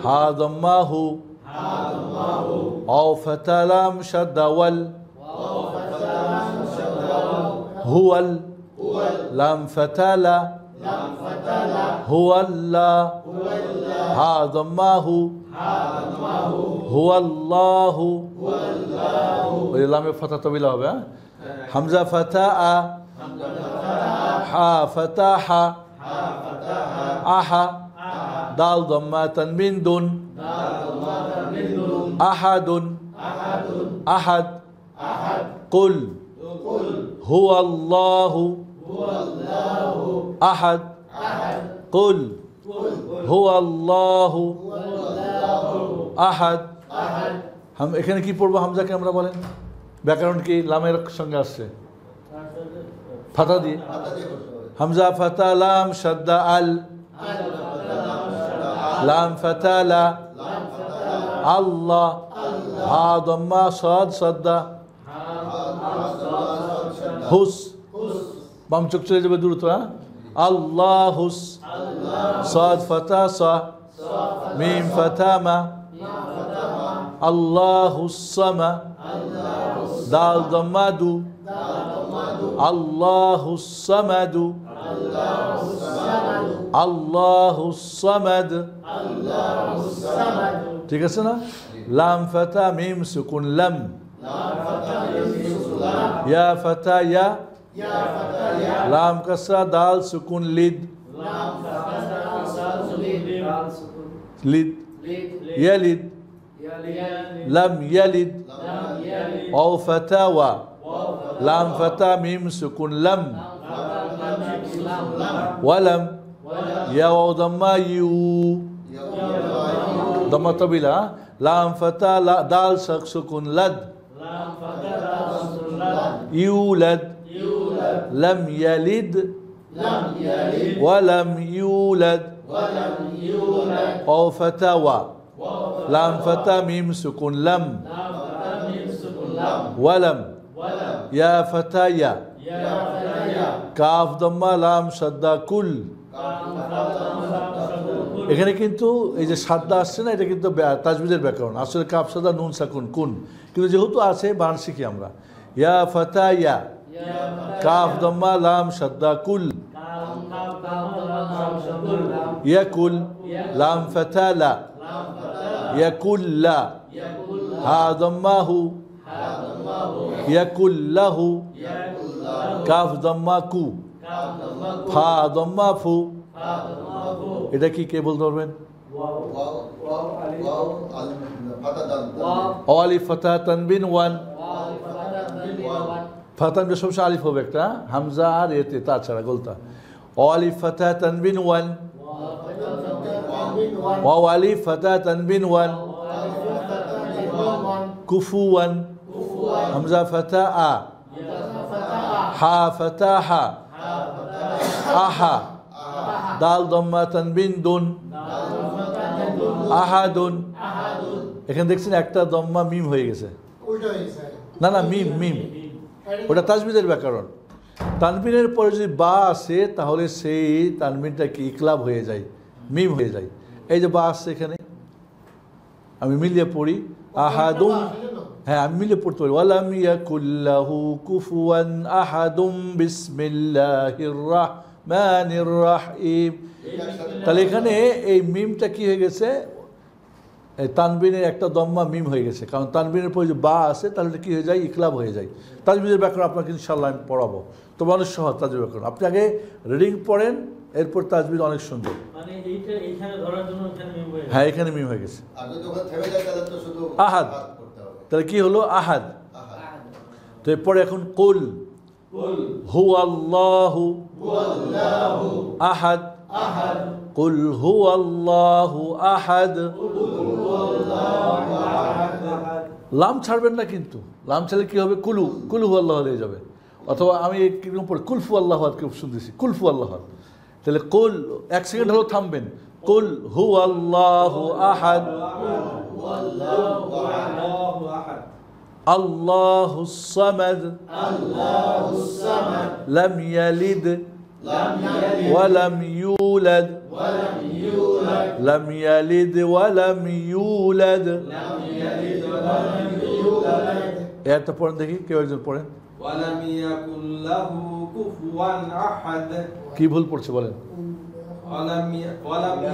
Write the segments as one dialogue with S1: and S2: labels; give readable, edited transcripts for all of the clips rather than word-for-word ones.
S1: হা দম্মা হু wow ফাতা লাম শাদ্দা ওয়াল হুয়াল লাম ফাতা লা হুয়াল্লা হা দম্মা হু হুয়াল্লাহু ওই লামে ফাতা তবিলা হবে। হামজা ফাতা আ হা ফাতা হা আহা দাল দম্মা তানবিন দুন আহাদুন আহাদ কুল হুয়াল্লাহু আহাদ কুল হুয়াল্লাহু আহাদ। हम এখানে কি পড়বো? হামজাকে আমরা বলেন ব্যাকরণ কি লামের সঙ্গে আসছে ফাতা দিয়ে। হামজা ফাতা লাম শাদ্দা আল লাম ফাতা লা আল্লাহ হা দম্মা সাদ সাদ্দা হুস বাম চোখ চলে যাবে দ্রুত। আল্লাহ হুস সাদ ফাতা সা মিম ফাতা মা আল্লাহুস সামা দাল দম্মা দু আল্লাহুস সামাদু আল্লাহুস সামাদ। ঠিক আছে না? লাম ফাতা মিম সুকুন লাম ইয়া ফাতা ইয়া লাম কাসরা দাল সুকুন লিদ লিদ ইয়ালিদ লাম ইয়ালিদ ওয়াও ফাতা ওয়া লাম ফাতা মিম সুকুন লাম ওয়ালাম ইয়া ওয়াও দাম্মা ইউ দাম্মা তবিলা লাম ফাতা দাল সুকুন লাদ ইউলাদ লাম ইয়ালিদ ওয়ালাম ইউলাদ ওয়াও ফাতা ওয়া লাম ফাতা মিম সুকুন লাম ওয়ালাম ইয়া ফাতা ইয়া কাফ দম্মা লাম শাদ্দা কুল। এখানে কিন্তু এই যে সাদ্দা আসছে না, এটা কিন্তু তাজবিদের ব্যাকরণ। আসলে কাফ সাদা নুন সাকুন কুন, কিন্তু যেহেতু আছে বান শিখি আমরা। ইয়া ফাতা ইয়া কাফ দম্মা লাম শাদ্দা কুল ইয়াকুল লাম ফাতা লা ইয়াকুল্লা হা দম্মাহু ইয়াকুল্লাহু কাফ দম্মা কু ফা দম্মা ফু। এটা কি কে বলতে পারবেন? আলিফ ফাতা তানবিন ওয়ান ফাতানটা সবসময় আলিফ হবে একটা, হামজা আর এতে তাছাড়া গোলতা। আলিফ ফাতা তানবিন ওয়ান ওয়াও আলিফ ফাতা তানবিন ওয়ান কুফুয়ান হামজা ফাতা আ হা ফাতা হা আহা দাল দম্মা তানবিন দুন আহাদুন। এখানে দেখছেন একটা দম্মা মিম হয়ে গেছে। না না মিম মিম ওটা তাজবিদের ব্যাকরণ। তানবিনের পরে যদি বা আসে তাহলে সেই তানবিনটা কি ইকলাব হয়ে যায়, মিম হয়ে যায়। এই যে বা আসছে এখানে, আমি মিলিয়ে পড়ি আহাদুম, হ্যাঁ আমি মিলিয়ে পড়তে পারি ওয়ালাম ইয়াকুল্লাহু কুফুয়ান আহাদুম বিসমিল্লাহির রাহমানির রাহিম। তাহলে এখানে এই মিমটা কি হয়ে গেছে? তানবিনের একটা দম্মা মিম হয়ে গেছে, কারণ তানবিনের পরে যে বা আসে তাহলে কি হয়ে যায়? ইকলাব হয়ে যায়। তাজবিদের ব্যাকরণ আপনাকে ইনশাআল্লাহ আমি পড়াবো, তো অনেক সহজ তাজবিদের ব্যাকরণ। আপনি আগে রিডিং পড়েন, এরপর তাজবিদ অনেক সুন্দর। হ্যাঁ এখানে মিম হয়ে গেছে। আহাদ, তাহলে কি হলো? আহাদ। তো এরপরে এখন কুল হুয়াল্লাহু আহাদ কুল হুয়াল্লাহু আহাদ। লাম ছাড়বেন না, কিন্তু লাম ছাড়লে কি হবে? কুলু কুলু আল্লাহ হয়ে যাবে। অথবা আমি কিরকম পড়ি কুলফু আল্লাহ শুনতেছি কুলফু আল্লাহ, তাহলে কুল এক সেকেন্ড হলেও থামবেন। কুল হুয়াল্লাহু আহাদ আল্লাহুস সামাদ লাম ইয়ালিদ ওয়া লাম ইউলাদ লাম ইয়ালিদ ওয়া লাম ইউলাদ। এত পড়েন দেখি, কেউ একজন পড়েন।
S2: ওয়ালাম ইয়াকুল লাহু কুফুয়ান আহাদ।
S1: কি ভুল পড়ছে বলেন?
S2: ওয়ালাম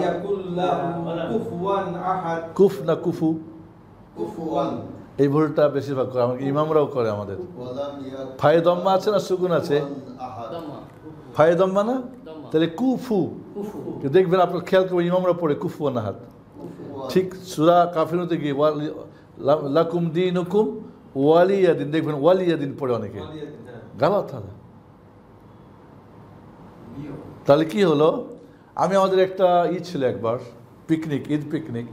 S2: ইয়াকুল লাহু কুফুয়ান আহাদ।
S1: কুফ না কুফু?
S2: কুফুয়ান।
S1: এই ভুলটা বেশিরভাগ করে, আমাকে ইমামরাও করে আমাদের। ফায়ে দম্মা আছে না সুকুন আছে? ফায়ে দম্মা না, তাহলে কুফু। দেখবেন আপনার খেয়াল করবেন ইমামরা পড়ে কুফুয়ান আহাদ। ঠিক সূরা কাফিরুতে গিয়ে লাকুম দীনুকুম ওয়ালিয়া দিন, দেখবেন ওয়ালিয়া দিন পড়ে অনেকে, গালাত। তাহলে কি হলো, আমি আমাদের একটা ছিল একবার পিকনিক, ঈদ পিকনিক।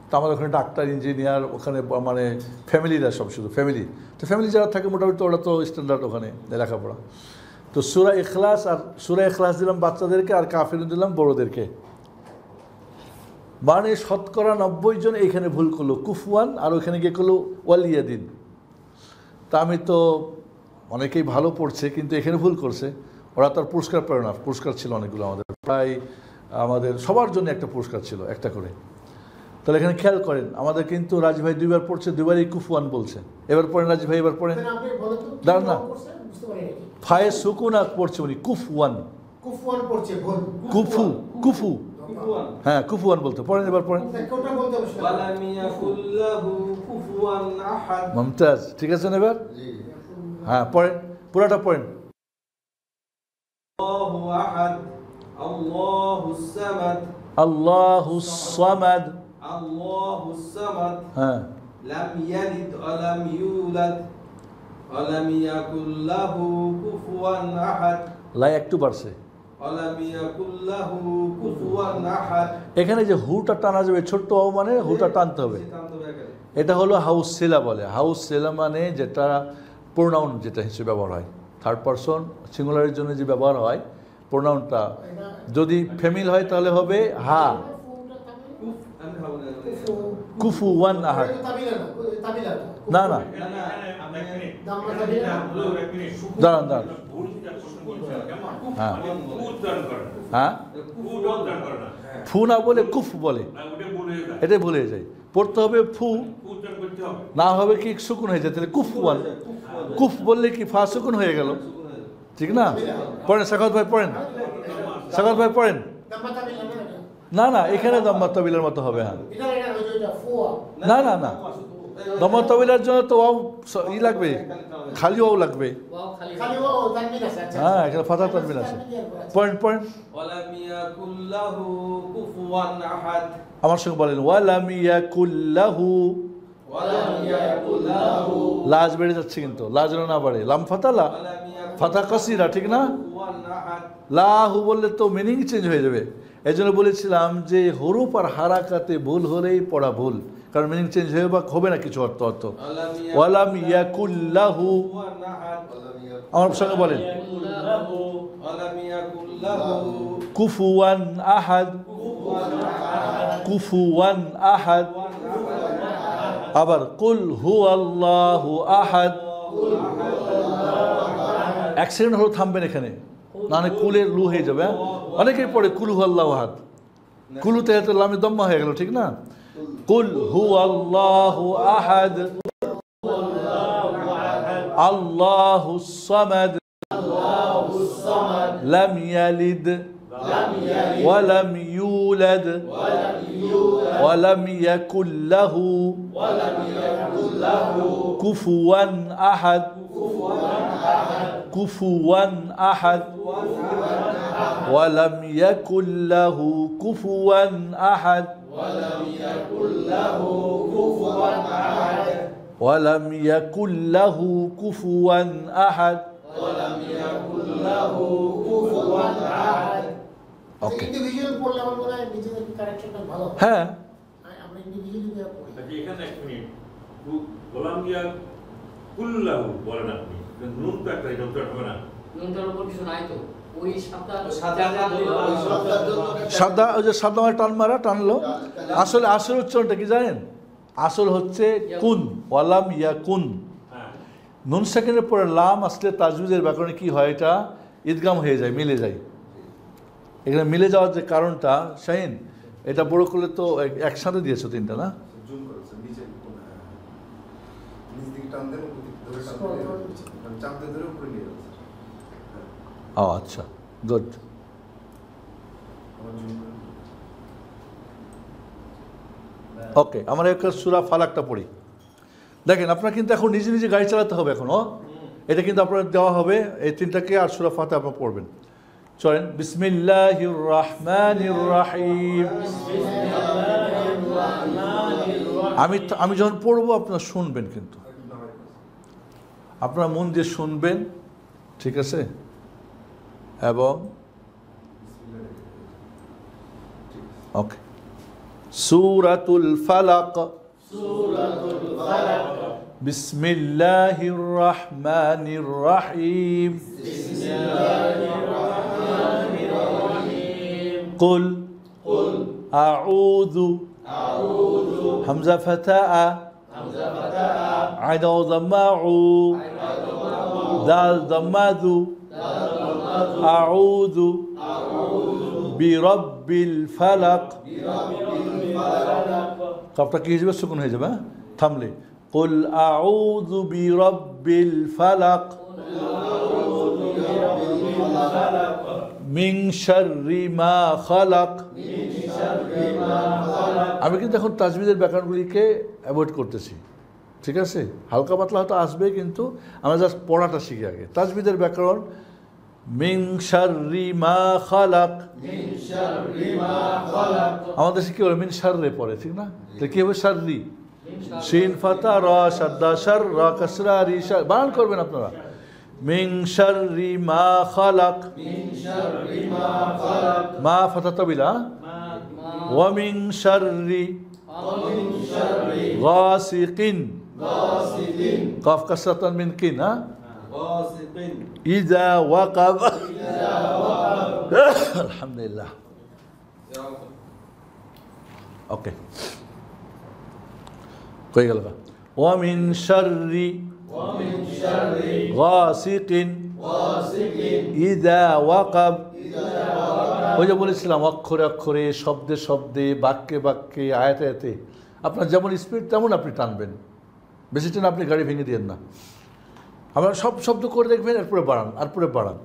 S1: তো আমাদের ওখানে ডাক্তার, ইঞ্জিনিয়ার, ওখানে মানে ফ্যামিলিরা সব, শুধু ফ্যামিলি। তো ফ্যামিলি যারা থাকে মোটামুটি ওরা তো স্ট্যান্ডার্ড ওখানে লেখাপড়া। তো সূরা ইখলাস আর সূরা ইখলাস দিলাম বাচ্চাদেরকে, আর কাফিরুন দিলাম বড়োদেরকে। মানে শতকরা 90 জন এইখানে ভুল করলো কুফওয়ান, আর ওইখানে গিয়ে করলো ওয়ালিয়া দিন। তা আমি তো অনেকেই ভালো পড়ছে, কিন্তু এখানে ভুল করছে। ওরা তার পুরস্কার পায় না, পুরস্কার ছিল অনেকগুলো, আমাদের প্রায় আমাদের সবার জন্য একটা পুরস্কার ছিল, একটা করে। তাহলে এখানে খেয়াল করেন, আমাদের কিন্তু রাজি ভাই 2বার পড়ছে, 2বারই কুফওয়ান বলছে। এবার পড়েন রাজি ভাই, এবার পড়েন। দাঁড়ান না, ফায়ে সুকুনা পড়ছে উনি, কুফওয়ান। কুফু, কুফু, হ্যাঁ কুফওয়ান বলতে। পড়েন, এবার পড়েন। মুমতাজ, ঠিক আছে এবার? হ্যাঁ পড়েন, পুরাটা পড়েন।
S2: আল্লাহু আহাদ, আল্লাহুস সামাদ,
S1: আল্লাহুস সামাদ,
S2: আল্লাহুস সামাদ।
S1: হ্যাঁ।
S2: লাম ইয়ালিদ ওয়া লাম ইউলাদ ওয়া লাম ইয়াকুল লাহু কুফুয়ান আহাদ।
S1: লা একটু বাড়ছে।
S2: ওয়া লাম ইয়াকুল লাহু কুফুয়ান আহাদ।
S1: এখানে যে হুটা টানা যাবে, ছোট্ট ও মানে হুটা টানতে হবে। এটা হলো হাউস সেলা বলে। হাউস সেলা মানে যেটা প্রোনাউন, যেটা হিসেবে ব্যবহার হয়, থার্ড পারসন সিঙ্গুলারের জন্য যে ব্যবহার হয় প্রোনাউনটা। যদি ফেমিল হয় তাহলে হবে হা, কুফুয়ান আহাদ। না না, দাঁড়ান দাঁড়ান, হ্যাঁ হ্যাঁ, ফু না বলে কুফ বলে, এটাই ভুলে যায়। পড়তে হবে ফু, না হবে কি সুকুন হয়ে যায়, তাহলে কুফওয়ান। কুফ বললে কি ফা সুকুন হয়ে গেল, ঠিক না? পড়েন সাখাওয়াত ভাই, পড়েন সাখাওয়াত ভাই, পড়েন। না না, এখানে দম্মা তবিলার মতো হবে। হ্যাঁ, না না না, দম্মা তবিলার জন্য তো ওয়াও ই লাগবে, খালি ওয়াও লাগবে। হ্যাঁ, এখানে ফাতা তানবিন আছে। পড়েন পড়েন। আমার সঙ্গে বলেন, ওয়ালাম ইয়াকুল্লাহু। লাজ বেড়ে যাচ্ছে কিন্তু, লাজ না বাড়ে। লাম ফাতালা, ফাতা কাসিরা, ঠিক না? লাহু বললে তো মিনিং চেঞ্জ হয়ে যাবে। এই জন্য বলেছিলাম যে হরুফ আর হারাকাতে ভুল হলেই পড়া ভুল, কারণ মিনিং চেঞ্জ হয়ে বা হবে না কিছু অর্থ। ওয়ালাম ইয়াকুল্লাহু। আমার সঙ্গে বলেন, কুফুয়ান আহাদ, কুফুয়ান আহাদ। আবার কুল হুয়াল্লাহু আহাদ। এক সেকেন্ড হলো থামবেন এখানে, না হলে কুলের লু হয়ে যাবে। অনেকেই পড়ে কুল হুয়াল্লাহু আহাদ, কুলুতে এত লামে দম্মা হয়ে গেল, ঠিক না? কুল হুয়াল্লাহু আহাদ, আল্লাহুস সামাদ, লাম ইয়ালিদ ওয়া লাম ইউলাদ ওয়া লাম ইয়াকুল লাহু কুফুয়ান আহাদ, কুফুয়ান আহাদ ওয়া লাম ইয়াকুল লাহু কুফুয়ান আহাদ, ওয়া লাম ইয়াকুল লাহু কুফুয়ান আহাদ। ওকে,
S3: ইন্ডিভিজুয়াল পড়লে আমার মনে হয় নিজেদের কারেকশনটা ভালো।
S1: হ্যাঁ,
S3: আমরা ইন্ডিভিজুয়ালি পড়ি।
S4: এখানে এক মিনিট, গোলাম গিয়া কুল্লাহু বলেন আপনি, নুন তো একটা ডক্টর হবে না,
S5: নুনটার উপর কিছু নাই তো, ওই
S1: সাদা, ওই যে সাদা টান মারা, টানলো। আসলে আসল উচ্চারণটা কি জানেন? আসল হচ্ছে কুন, ওয়ালাম ইয়া কুন। নুন সেকেন্ডের পরে লাম আসলে তাজউদের ব্যাকরণে কি হয়, এটা ঈদগাম হয়ে যায়, মিলে যায়। এখানে মিলে যাওয়ার যে কারণটা শাহিন, এটা বড় করলে তো একসাথে দিয়েছো তিনটা না?
S2: জুম করেছে নিচে নিচ দিকে টান দেন, ধরে টান চাপ দিয়ে ধরে উপরে নিয়ে যাচ্ছে।
S1: ও আচ্ছা, গুড। ওকে, আমরা একটা সূরা ফালাকটা পড়ি। দেখেন আপনার কিন্তু এখন নিজে নিজে গাড়ি চালাতে হবে এখন। এটা কিন্তু আপনার দেওয়া হবে এই তিনটাকে, আর সূরা ফাতিহা আপনারা পড়বেন। চলেন, বিসমিল্লাহির রহমানির রহিম। আমি যখন পড়বো আপনারা শুনবেন, কিন্তু আপনারা মন দিয়ে শুনবেন, ঠিক আছে? এবং ওকে, সূরাতুল ফালাক। বিসমিল্লাহির রহমানির রহিম। কুল আউযু হামজা ফাতাআ আইন যামাউ দাল যামাযু আউযু বিরাব্বিল ফালাক। কাফটা কি হয়ে যাবে? সুকুন হয়ে যাবে, থামলে। কুল আউযু বিরাব্বিল ফালাক মিন শাররি মা খালাক। আমি কিন্তু এখন তাজবিদের ব্যাকরণগুলিকে অ্যাভয়েড করতেছি, ঠিক আছে? হালকা পাতলা হয়তো আসবে, কিন্তু আমরা জাস্ট পড়াটা শিখি আগে। তাজবিদের ব্যাকরণ মিন শাররি মা খালাক। আমাদের দেশে কি বলে? মিন শাররে পড়ে, ঠিক না? তাহলে কি হবে? শাররি, শিন ফাতা রা শাদ্দা শার রা কাসরা রি শার, বানান করবেন আপনারা। মিন শাররি মা খালাক, মা ফাতা তাবিলা। ওয়া মিন শাররি গাসিকিন, কাফ কাসরাতান মিন কিন, ইযা ওয়াকাব। আলহামদুলিল্লাহ, ওকে, কই গেল? ওয়া মিন শাররি গাসিকিন ইযা ওয়াকাব। ওই যে বলেছিলাম, অক্ষরে অক্ষরে, শব্দে শব্দে, বাক্যে বাক্যে, আয়াতে আয়াতে আপনার যেমন স্পিড তেমন আপনি টানবেন। বেশি টান আপনি গাড়ি ভেঙে দিয়েন না। আপনারা সব শব্দ করে দেখবেন, এরপরে বাড়ান, আর পরে বাড়ান।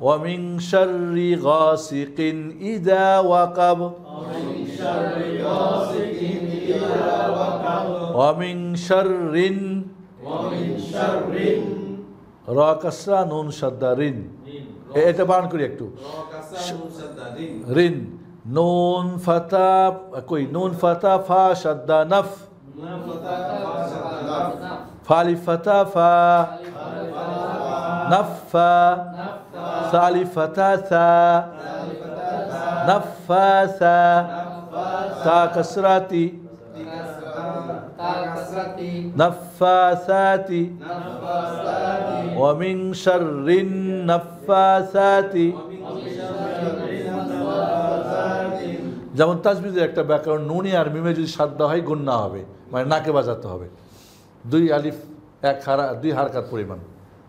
S1: ওয়া মিন শাররি গাসিকিন ইযা ওয়াকাব। ওয়া মিন শাররিন, রা কাসরা নুন শাদ্দা রিন। এটা বানান করি একটু। রিন, নুন ফাতা, কই নুন ফাতা ফা শাদ্দা নাফ, ফালি ফাতা ফা নাফা, সালি ফাতা সা নাফাসা, তা কাসরাতি নাফাসাতি। ওয়া মিন শাররিন নাফাসাতি। যেমন তাজবিদের একটা ব্যাকরণ, নুনে আর মিমে যদি সাদ্দা হয় গুন্না হবে, মানে নাকে বাজাতে হবে। 2 আলিফ 2 হারকাত পরিমাণ,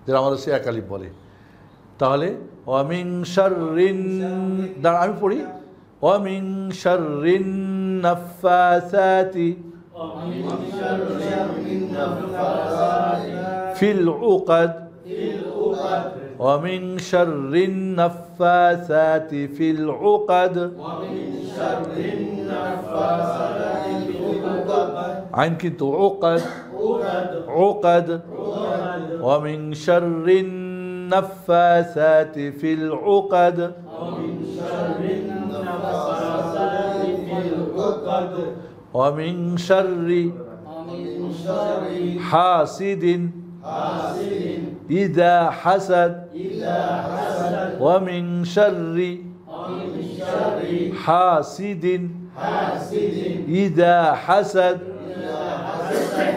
S1: যেটা আমাদের সে 1 আলিফ বলে। তাহলে ওয়া মিন শাররিন, দাঁড়া আমি পড়ি। ওয়া মিন শাররিন নাফাসাতি ফিল উকাদ। ওয়া মিন শাররিন নাফাসাতি ফিল উকাদ। আইন কিন্তু উকাদ, উকাদ। ওয়া মিন শাররিন নাফাসাতি ফিল উকাদ। ওয়া মিন শাররি হাসিদিন ইযা হাসাদ। ওয়া মিন শাররি হাসিদিন ইযা হাসাদ।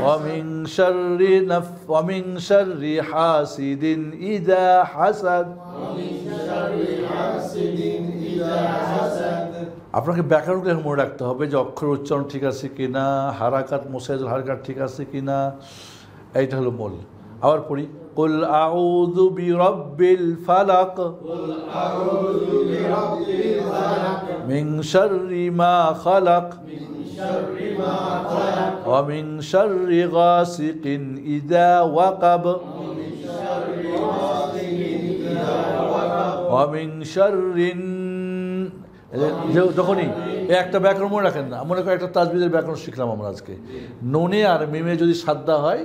S1: ওয়া মিন শাররি হাসিদিন ইযা হাসাদ। আপনাকে ব্যাকরণগুলো মনে রাখতে হবে যে অক্ষর উচ্চারণ ঠিক আছে কিনা, হারাকাত মোসাইজুল হারকাত ঠিক আছে কিনা, এইটা হলো মূল। আবার পড়ি। কুল আউযু বিরাব্বিল ফালাক মিন শাররি মা খালাক ওয়া মিন শাররি গাসিকিন ইযা ওয়াকাব ওয়া মিন শাররিন। যখনই এই একটা ব্যাকরণ মনে রাখেন না, মনে করেন একটা তাজবিদের ব্যাকরণ শিখলাম আমরা আজকে। নুনে আর মিমে যদি সাদ্দা হয়,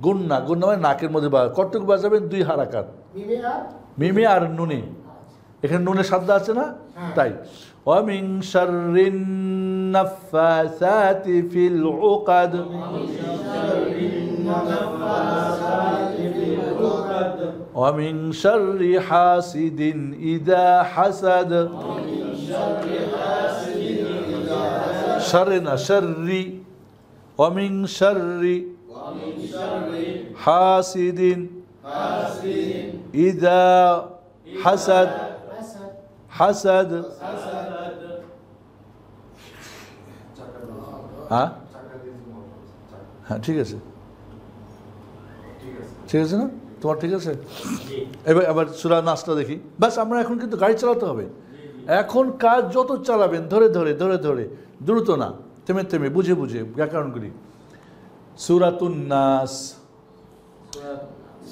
S1: গুন্না মানে নাকের মধ্যে কতটুকু বাজাবেন? 2 হারাকাত, মিমে আর নুনে। এখানে নুনে সাদ্দা আছে না, তাই ওয়া মিন শাররিন নাফাসাতি ফিল উকাদ ওয়া মিন শাররি হাসিদিন ইযা হাসাদ। শাররি না, শাররি। ওয়া মিন শাররি হাসিদিন ইযা হাসাদ। হাসাদ। হ্যাঁ হ্যাঁ, ঠিক আছে, ঠিক আছে না তোমার? ঠিক আছে। এবার আবার সূরা নাসটা দেখি। বাস, আমরা এখন কিন্তু গাড়ি চালাতে হবে। এখন কাজ যত চালাবেন ধরে ধরে ধরে ধরে, দ্রুত না, থেমে থেমে, বুঝে বুঝে ব্যাকরণগুলি। সূরাতুন নাস।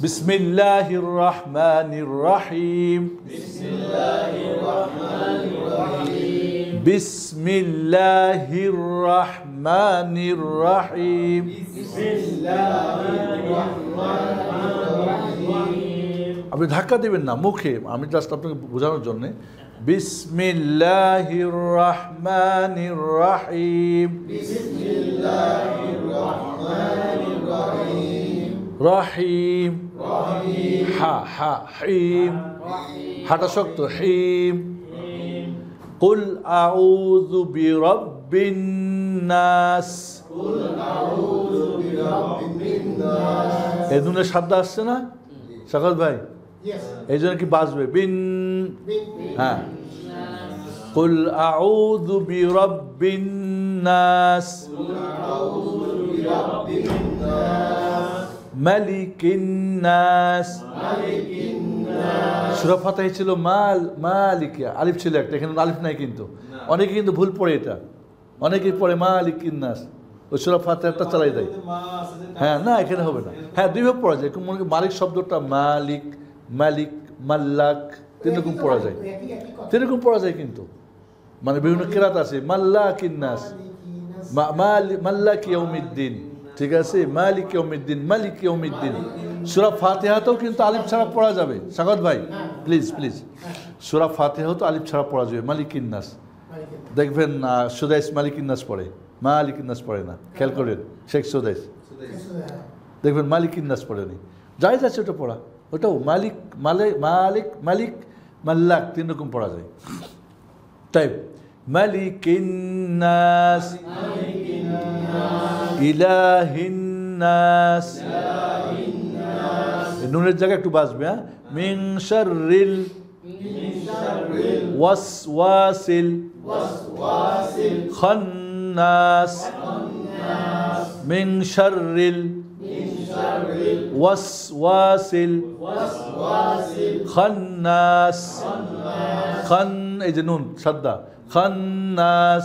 S1: বিসমিল্লাহির রহমানির রহিম। বিসমিল্লাহির রহমানির রহিম। আপনি ধাক্কা দেবেন না মুখে, আমি জাস্ট আপনাকে বোঝানোর জন্যে। বিসমিল্লাহির রহমানির রহিম। রহিম। হা হা হিম, হাটা শক্ত, হিম। কুল আউযু বিরাব্বিন নাস। এই দুনে শব্দ আসছে না সাকাত ভাই? এই জন্য কি বাজবে? বিন। হ্যাঁ, কুল আউযু বিরাব্বিন নাস মালিকিন নাস। সূরা ফাতিহা ছিল মালিক, আলিফ ছিল একটা, এখানে আলিফ নাই কিন্তু। অনেকে কিন্তু ভুল পড়ে, এটা অনেকেই পড়ে মালিকিন নাস, ওই সূরা ফাতিহাটা চালাই দেয়। হ্যাঁ, না এখানে হবে না। হ্যাঁ, দুইভাবে পড়া যায়। মনে করি মালিক শব্দটা মালিক, মালিক, মাল্লাক, তিনরকম পড়া যায়, তিনরকম পড়া যায় কিন্তু। মানে বিভিন্ন কেরাত আছে, মাল্লাকিন নাস, মাল্লাক ইয়াউমিদ্দিন, ঠিক আছে, মালিক ইয়াউমিদ্দিন, মালিক ইয়াউমিদ্দিন। সূরা ফাতিহাতেও কিন্তু আলিফ ছাড়া পড়া যাবে। স্বাগত ভাই, প্লিজ প্লিজ, সূরা ফাতিহাও তো আলিফ ছাড়া পড়া যাবে। মালিকিন নাস দেখবেন, সুদাইস মালিকিন নাস পড়ে, মালিকিন নাস পড়ে না, খেয়াল করেন। শেখ সুদাইস দেখবেন মালিকিন নাস পড়েনি। যাই যাচ্ছে ওটা পড়া, ওটাও মালিক, মালিক, মালিক, মাল্লাক, তিন রকম পড়া যায়। তাই মালিকিন নাস, ইলাহিন নাস, নুনের জায়গায় একটু বাজবে। হ্যাঁ, মিন শাররিল ওয়াসওয়াসিল খান্নাস, মিন শাররিল ওয়াসওয়াসিল খান্নাস। খান, এই যে নুন সাদ্দা, খান্নাস।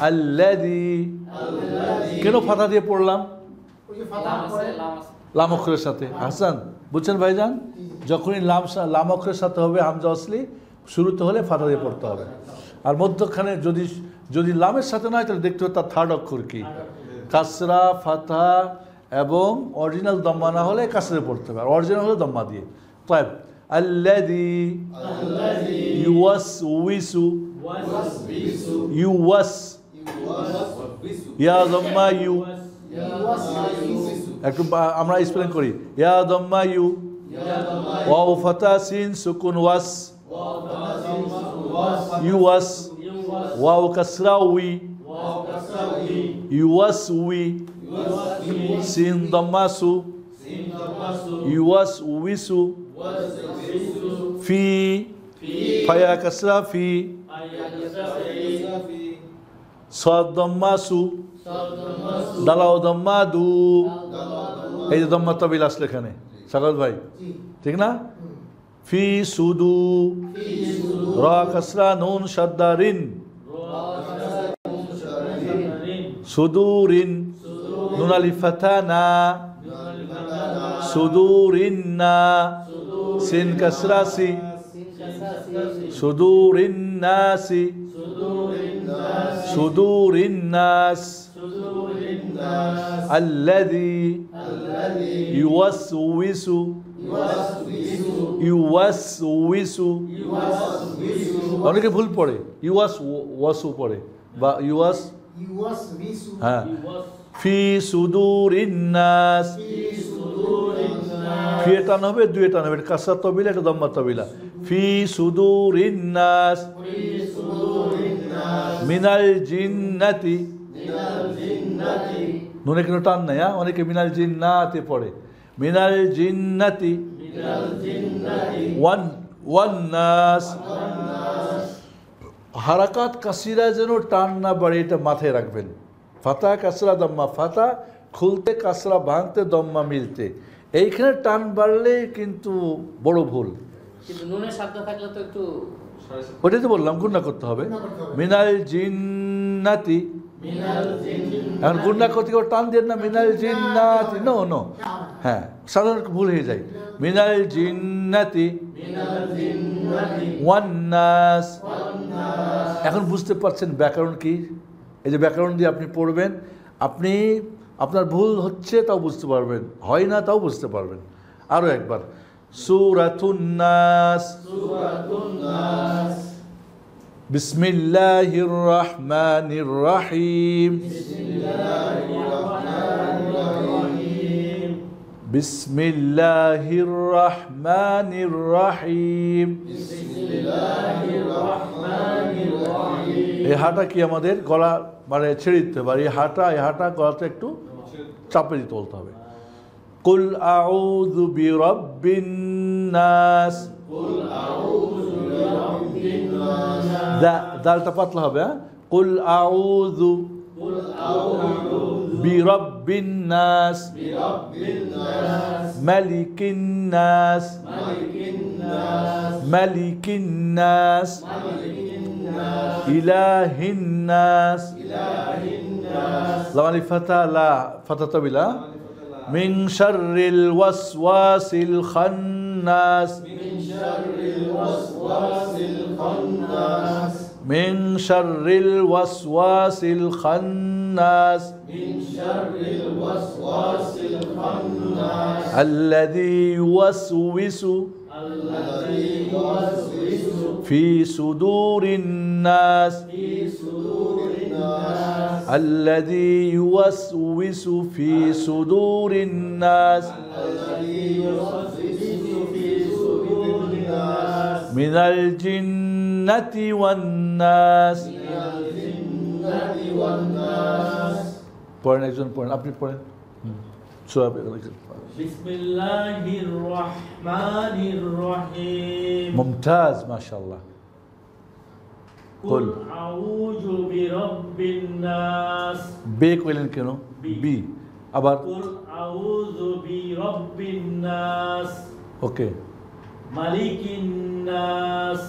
S1: আল্লাযী, কেন ফাতা দিয়ে পড়লাম? লাম অক্ষরের সাথে। হাসান, বুঝছেন ভাইজান? যখনই লাম অক্ষরের সাথে হবে হামজা অসলি, শুরুতে হলে ফাতা দিয়ে পড়তে হবে। আর মধ্যখানে যদি লামের সাথে না হয় তাহলে দেখতে হবে তার থার্ড অক্ষর কি। কাসরা, ফাতা এবং অরিজিনাল দম্মা না হলে কাসরে পড়তে হবে, আর অরিজিনাল হলে দম্মা দিয়ে। তাই আল্লাযী ইউওয়াসউইসু, ইউওয়াস, ইয়া দম্মা ইউ, একটু আমরা স্পেলিং করি। ইয়া দম্মা ইউ, ওয়াও ফাতা সিন সুকুন ওয়াস, ইউওয়াস, ওয়াও কাসরা উই, ইউওয়াস উই, সিন দম্মা সু, ইউওয়াস উইসু, ফি, ফায়া কাসরা ফি, সাদ দম্মা সু, দালাও দম্মা দু, এই যে দম্মা তাবিল আসলে এখানে সাগর ভাই,
S3: জি
S1: ঠিক না? ফি সুদু, র কাসরা নুন শাদ্দা রিন, সুদুরিন, নুন আলিফ ফাথা না, সুদুরিন্না, সিন কাসরা সি, সুদুরিন্নাসি, সুদুরিন্নাস, আল্লাযী ইউওয়াসউইসু, ইউওয়াসউইসু, অনেকে ভুল পড়ে, ওয়াসু পড়ে বা
S3: ইউওয়াসবিসু
S1: হ্যাঁ, ফি সুদুরিন্নাস, ফি টান হবে, দুই টান হবে, এটা কাসরা তবিলা, এটা দম্মা তবিলা। ফি সুদুরিন্নাস মিনাল জিন্নাতি, নুনে কোনো টান নাই, হ্যাঁ, অনেকে মিনাল জিন্নাতি পড়ে, মিনাল জিন্নাতি, ওয়ান্নাস। হারাকাত কাসিরা যেন টান না বাড়ে, এটা মাথায় রাখবেন। ফাতা কাসরা দম্মা, ফাতা খুলতে, কাসরা ভাঙতে, দম্মা মিলতে, এইখানে টান বাড়লে কিন্তু বড় ভুল।
S5: কিন্তু নুনের শব্দ থাকলে তো একটু
S1: ওটাই তো বললাম, গুণা করতে হবে। মিনাল জিন্নাতি, এখন গুণা করতে গিয়ে টান দিয়ে না, মিনাল জিন্নাতি, নো নো, হ্যাঁ সাধারণত ভুল হয়ে যায়। মিনাল জিন্নাতি ওয়ান্নাস। এখন বুঝতে পারছেন ব্যাকরণ কি? এই যে ব্যাকরণ দিয়ে আপনি পড়বেন, আপনি আপনার ভুল হচ্ছে তাও বুঝতে পারবেন, হয় না তাও বুঝতে পারবেন। আরও একবার, সূরাতুন নাস, বিসমিল্লাহির রহমানির রহিম, বিসমিল্লাহির রহমানির রহিম। এই হাটা কি আমাদের গলা মানে ছেড়ে দিতে পারে, এই হাটা গলাতে একটু চাপে দিতে বলতে হবে। কুল আউযু বিরাব্বিন নাস, দালটা পাতলা হবে, হ্যাঁ। কুল আউযু বিরাব্বিন নাস, মালিকিন নাস, মালিকিন নাস, ইলাহিন নাস, লাম আলিফ ফাতা, লা ফাতা তাবিলা, মিন শাররিল ওয়াসওয়াসিল খান্নাস, মিন শাররিল ওয়াসওয়াসিল খান্নাস, আল্লাযী ইউওয়াসউইসু ফি সুদুরিন নাস, আল্লাযী ইউওয়াসউইসু ফি সুদুরিন নাস, মিনাল জিন্নাতি ওয়ান নাস। পড়েন, একজন পড়েন, আপনি পড়েন।
S6: বিসমিল্লাহির রহমানির রহিম,
S1: মুমতাজ, মাশাআল্লাহ।
S6: কুল আউযু বিরাব্বিন নাস,
S1: বে কইলেন কেন? বি আবার,
S6: কুল আউযু বিরাব্বিন নাস,
S1: ওকে।
S6: মালিকিন নাস,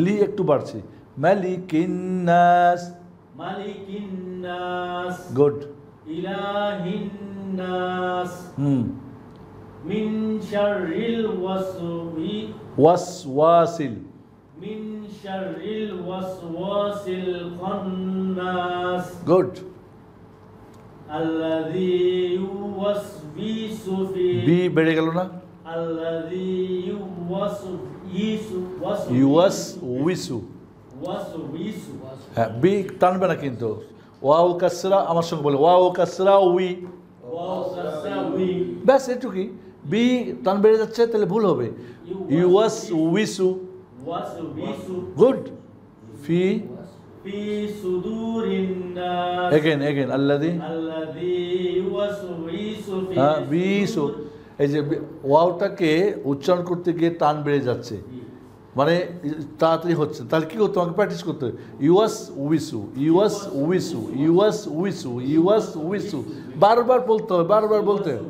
S1: লি একটু বাড়ছে, মালিকিন নাস,
S6: মালিকিন নাস,
S1: গুড।
S6: ইলাহিন নাস, মিন শাররিল
S1: ওয়াসওয়াসিল,
S6: মিন শাররিল ওয়াসওয়াসিল খান্নাস,
S1: গুড।
S6: আল্লাযী ইউওয়াসবিসু ফি,
S1: বি বেড়ে গেল না?
S6: আল্লাযী ইউওয়াসবিসু,
S1: ইউওয়াসউইসু, হ্যাঁ, বি টানবে না কিন্তু। ওয়াও কাসরা, আমার সঙ্গে বলে, ওয়াও কাসরা উই, ব্যাস এটুকুই। বি টান বেড়ে যাচ্ছে তাহলে ভুল হবে। ইউওয়াসউইসু, গুড। ফি
S6: সুদুরিন নাস,
S1: এগেন আল্লাযী, হ্যাঁ, বিসু। এই যে ওয়াওটাকে উচ্চারণ করতে গিয়ে টান বেড়ে যাচ্ছে, মানে তাড়াতাড়ি হচ্ছে, তাহলে কী করতে হবে? প্র্যাকটিস করতে হবে। ইউওয়াসউইসু, ইউওয়াসউইসু, ইউওয়াসউইসু, ইউওয়াসউইসু, বারবার বলতে হবে, বারবার বলতে হবে।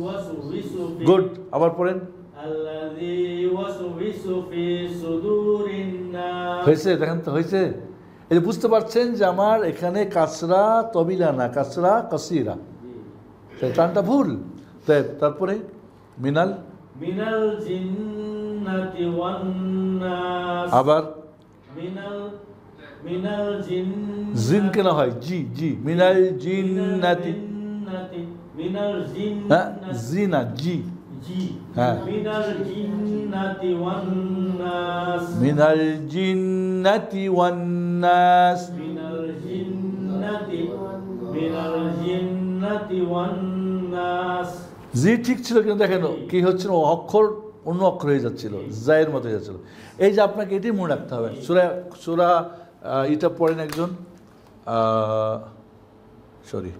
S6: ইউওয়াসওয়িসু ফি
S1: গুড, আবার পড়েন।
S6: আল্লাযী ইউওয়াসওয়িসু ফি সুদুরিন নাস।
S1: হয়েছে, দেখেন তো হয়েছে। এই যে বুঝতে পারছেন যে আমার এখানে কাসরা তবিলা না, কাসরা কাসিরা, তাই টানটা ভুল। তাই তারপরে মিনাল,
S6: মিনাল জিন্নাতি ওয়ান নাস।
S1: আবার
S6: মিনাল
S1: জিন কেন হয়? জি জি, মিনাল জিন্নাতি,
S6: মিনাল
S1: হ্যাঁ
S6: জিন্নাতি
S1: জি না জি,
S6: জি
S1: হ্যাঁ।
S6: মিনাল জিন্নাতি ওয়ান নাস।
S1: মিনাল জিন্নাতি ওয়ান নাস।
S6: মিনাল জিন্নাতি ওয়ান নাস।
S1: জি ঠিক ছিল, কিন্তু দেখেন কি হচ্ছিল, অক্ষর অন্য অক্ষর হয়ে যাচ্ছিল, জায়ের মতো হয়ে যাচ্ছিল। এই যে আপনাকে এটাই মনে রাখতে হবে। সূরা এটা পড়েন একজন, সরি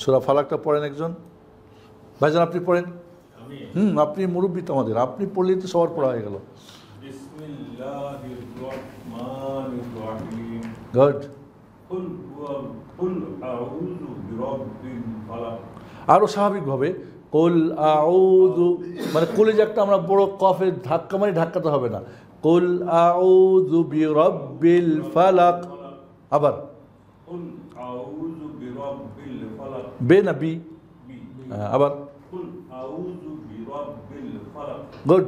S1: সূরা ফালাকটা পড়েন একজন। ভাইজান আপনি পড়েন। আপনি মুরব্বী তো আমাদের, আপনি পড়লেই তো সবার পড়া হয়ে গেল।
S4: বিসমিল্লাহির রহমানির রহিম।
S1: গুড।
S4: কুল আউযু বিরাব্বিল ফালাক।
S1: আরও স্বাভাবিকভাবে কুল আউযু, মানে কুলে যে একটা আমরা বড় কফে ধাক্কা মারি, ধাক্কাতে হবে না। কুল আউযু বিরাব্বিল ফালাক। আবার
S4: কুল আউযু বিরাব্বিল ফালাক।
S1: বে না বি,
S4: বি।
S1: আবার
S4: কুল আউযু বিরাব্বিল ফালাক।
S1: গুড।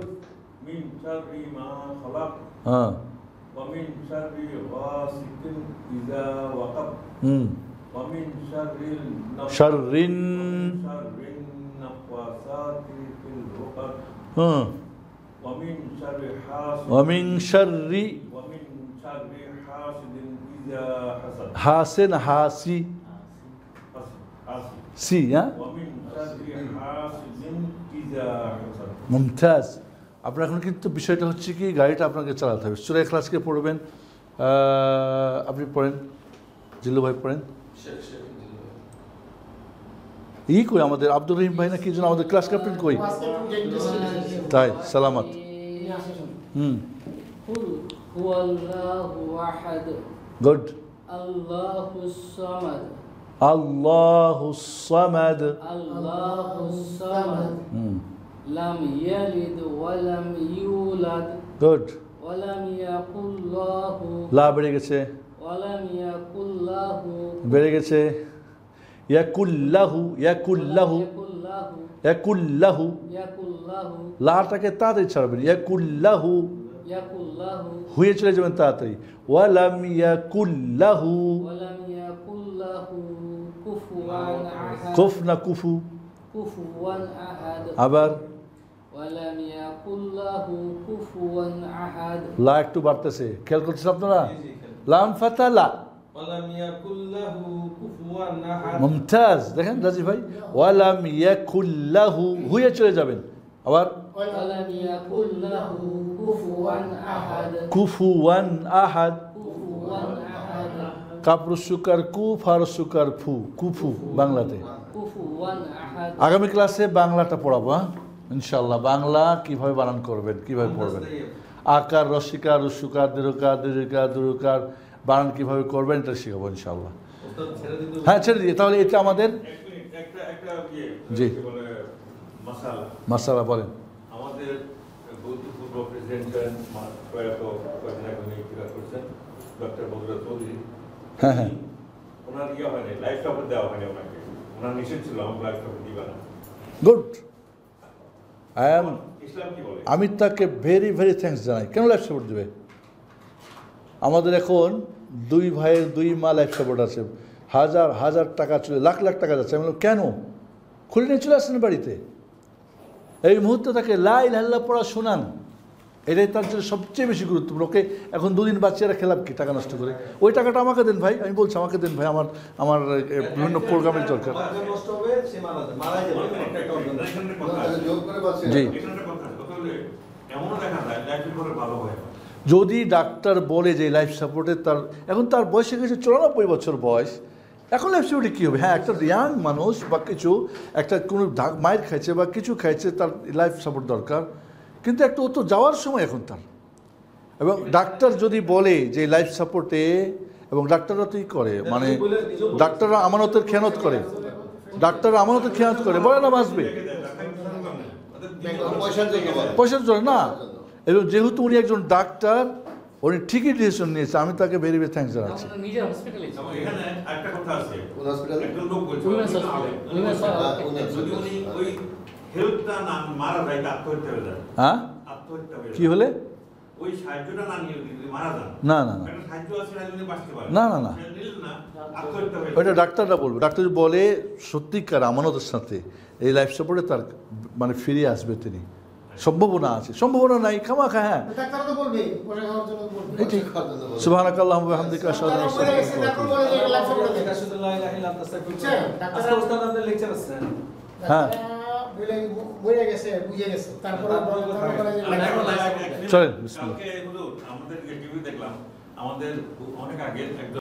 S4: মিন শাররি মা খালাক।
S1: হ্যাঁ
S4: ওয়া মিন শাররি গাসিকিন ইযা ওয়াকাব। ওয়া মিন শাররিল
S1: শাররিন,
S4: শাররিন নাফাসাতি ফিল উকাদ। ওয়া মিন শাররি
S1: ওয়া মিন শাররি
S4: ওয়া মিন শাররি হাসিদিন ইযা হাসাদ।
S1: হাসেন হাসি,
S4: হাসিদ।
S1: সি, হ্যাঁ
S4: ওয়া মিন শাররি হাসিদিন ইযা হাসাদ।
S1: মুমতাজ। আপনার এখন কিন্তু বিষয়টা হচ্ছে কি, গাড়িটা আপনাকে চালাতে হবে। সূরা ইখলাসকে পড়বেন। আপনি পড়েন, জিল্লু ভাই পড়েন। কই আমাদের আব্দুর রহিম ভাই না কি যেন আমাদের ক্লাস ক্যাপ্টেন কই? তাই সালামাত।
S5: কুল হুয়াল্লাহু আহাদ।
S1: গুড।
S5: আল্লাহুস সামাদ।
S1: আল্লাহুস সামাদ।
S5: আল্লাহুস সামাদ। লাম ইয়ালিদ ওয়া লাম ইউলাদ
S1: গুড।
S5: ওয়া লাম ইয়াকুল লাহু।
S1: লা বেড়ে গেছে,
S5: ওয়া লাম ইয়াকুল লাহু।
S1: বেড়ে গেছে। ইয়াকুল্লাহু, ইয়াকুল্লাহু, ইয়াকুল্লাহু। লাটাকে তাড়াতাড়ি ছাড়বেন। ইয়াকুল্লাহু, হুয়ে চলে যাবেন তাড়াতাড়ি। ওয়ালাম ইয়াকুল্লাহু, কুফ না কুফু। আবার লা একটু বাড়তেছে, খেয়াল করছেন আপনারা? লাম ফাতা লা।
S2: ওয়ালাম ইয়াকুল্লাহু কুফুয়ান আহাদ।
S1: মুমতাজ, দেখেন রাজি ভাই। ওয়ালাম ইয়াকুল্লাহু, হুয়ে চলে যাবেন। আবার
S5: ওয়ালাম ইয়াকুল্লাহু কুফুয়ান আহাদ।
S1: কুফুয়ান আহাদ।
S5: কুফুয়ান আহাদ।
S1: কাপড় সুকার কুফ আর সুকার ফু, কুফু বাংলাতে।
S5: কুফুয়ান আহাদ।
S1: আগামী ক্লাসে বাংলাটা পড়াবো, হ্যাঁ ইনশাআল্লাহ। বাংলা কিভাবে বানান করবেন, কিভাবে পড়বেন, আকার রসিকার রসুকার দীর্ঘকার দীর্ঘকার দূরকার বানান কিভাবে করবেন, এটা শিখাবো ইনশাআল্লাহ। হ্যাঁ ছেড়ে দিয়ে, তাহলে এটা আমাদের জি মাসালা বলেন।
S4: আমাদের ভূতপূর্ব প্রেসিডেন্ট প্রয়াত কয়েকদিন আগে উনি ইন্তেকাল করেছেন, ডক্টর বদরুল চৌধুরী।
S1: হ্যাঁ হ্যাঁ,
S4: ওনার হয়নি, লাইফ সাপোর্ট দেওয়া হয়নি ওনাকে। ওনার নিষেধ ছিল আমরা লাইফ সাপোর্ট দিবা না।
S1: গুড।
S4: ইসলাম কি বলে?
S1: আমি তাকে ভেরি ভেরি থ্যাঙ্কস জানাই। কেন লাইফ সাপোর্ট দেবে? আমাদের এখন দুই ভাইয়ের দুই মা লাইফ সাপোর্ট আছে, হাজার হাজার টাকা চলে, লাখ লাখ টাকা যাচ্ছে। আমি বললাম কেন? খুলে নিয়ে চলে আসেন বাড়িতে, এই মুহূর্তে তাকে লা ইলাহা ইল্লাল্লাহ পড়া শোনান। এটাই তার জন্য সবচেয়ে বেশি গুরুত্বপূর্ণ। ওকে এখন দুদিন বাচ্চারা খেলাম কি টাকা নষ্ট করে? ওই টাকাটা আমাকে দেন ভাই, আমি বলছি আমাকে দেন ভাই, আমার বিভিন্ন প্রোগ্রামের দরকার।
S2: নষ্ট হবে, সে মারা যাবে।
S1: জি,
S4: এমনও দেখা যায় লাইফ করে ভালো হয়।
S1: যদি ডাক্তার বলে যে লাইফ সাপোর্টে তার এখন তার বয়স হয়ে গেছে 94 বছর বয়স, এখন লাইফ সাপোর্টে কী হবে? হ্যাঁ একটা ইয়াং মানুষ বা কিছু একটা কোনো মায়ের খাইছে বা কিছু খাইছে, তার লাইফ সাপোর্ট দরকার। কিন্তু একটা ও তো যাওয়ার সময় এখন তার, এবং ডাক্তার যদি বলে যে লাইফ সাপোর্টে, এবং ডাক্তাররা তো করে, মানে ডাক্তাররা আমানতের খেয়ানত করে। ডাক্তার আমানত খেয়াল করে বলে না বাঁচবে পয়সার জন্য না। এবং যেহেতু উনি একজন ডাক্তার, উনি ঠিকই ডিসিশন নিয়েছে, আমি তাকে ভেরি ভেরি থ্যাঙ্কস জানাচ্ছি।
S5: আমরা নিজের হসপিটালে
S4: এবং এখানে একটা কথা আছে,
S7: হসপিটালে
S4: একজন লোক বলছে,
S5: Women's hospital, women's hospital।
S4: যদি উনি ওই হেল্পটা না মারা যায়, আত্মহত্যা হয়ে যায়,
S1: হ্যাঁ
S4: আত্মহত্যা হয়ে
S1: কি
S4: যায়।
S1: হলে?
S4: ওই সাহায্যটা না নিয়ে যদি মারা যান,
S1: না না না
S4: একটা সাহায্য আছে না, যদি বাঁচতে পারে
S1: না, না, না।
S4: সেটা নিলেন না, আত্মহত্যা হয়ে
S1: ওইটা
S4: যায়।
S1: ডাক্তাররা বলবে। ডাক্তার যদি বলে সত্যিকার আমানতের সাথে এই লাইফ সাপোর্টে তার মানে ফিরে আসবে, তিনি সম্ভাবনা আছে, সম্ভাবনা নাই খামাখা। হ্যাঁ
S3: ডাক্তাররা তো বলবে পয়সা খাওয়ার জন্য বলবে।
S1: এই ঠিক। সুবহানাকাল্লাহুম্মা ওয়া বিহামদিকা আশহাদু আল্লা ইলাহা ইল্লা আনতা
S3: তারপর বলে যে লাইফ সাপোর্ট
S2: এটা শুধু লা ইলাহা ইল্লাল্লাহ তাস্তাগফিরুল্লাহ।
S3: বুঝছেন?
S2: আজকে ওস্তাদ আপনাদের লেকচার আছে।
S1: হ্যাঁ।
S3: বলে গেছে, বুঝে গেছে, তারপরে বলে যে
S4: আর এখন
S1: চলেন, বিসমিল্লাহ।
S4: কালকে হুজুর আমাদের টিভি দেখলাম, আমাদের অনেক আগে একজন